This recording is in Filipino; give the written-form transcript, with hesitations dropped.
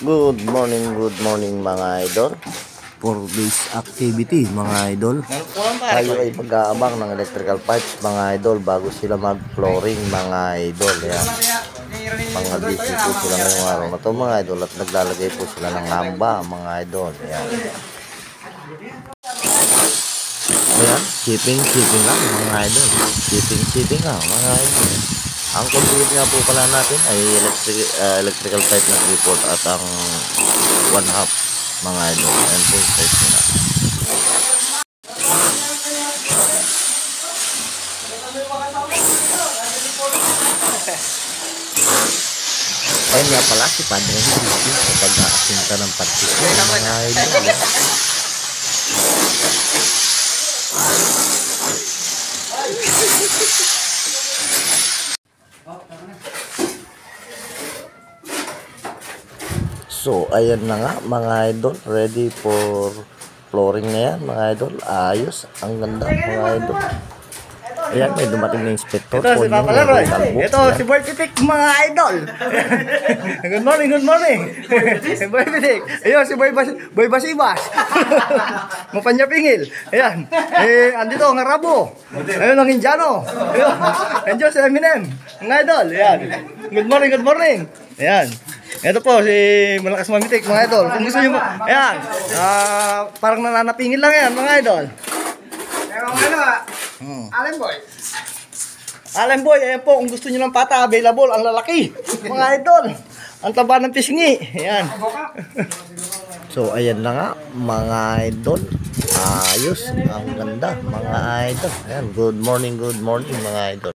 Good morning mga idol. For this activity mga idol, tayo ay mag-aabang ng electrical pipes mga idol bago sila mag-flooring mga idol. Yan. Mga busy po sila ngayong araw na to mga idol at naglalagay po sila ng hamba mga idol. Yan. Ayan, shipping lang mga idol. Shipping lang mga idol. Ang complete nga po pala natin ay electrical pipe na 3/4 at ang 1/2 mga idol. Ayan po, size nila. Ayan nga pala si Padre Henrique sa pag-aasinta ng pagkikita mga idol. So, ayan na nga mga idol, ready for flooring na yan mga idol. Ayos, ang ganda mga idol. Ayan, may dumating na inspector. Ito si Papa Leroy. Ito si Boy Pitik mga idol. Good morning. Boy Pitik. Ayun si Boy Basibas. Mapanya Pingil. Ayan. Andito ang Arabo. Ayun ang Indiano. Ayun. Andiyo si Eminem. Mga idol. Ayan. Good morning. Ayan. Ito po si Malakas Mamitik mga idol. Kung gusto niyo ayan. Parang nananapingil lang yan mga idol. Pero ano Allen Boy, ayan po, kung gusto nyo ng pata, available, ang lalaki, mga idol. Ang taba ng pisngi, ayan. So, ayan na nga, mga idol. Ayos, ang ganda, mga idol. Ayan, good morning, mga idol.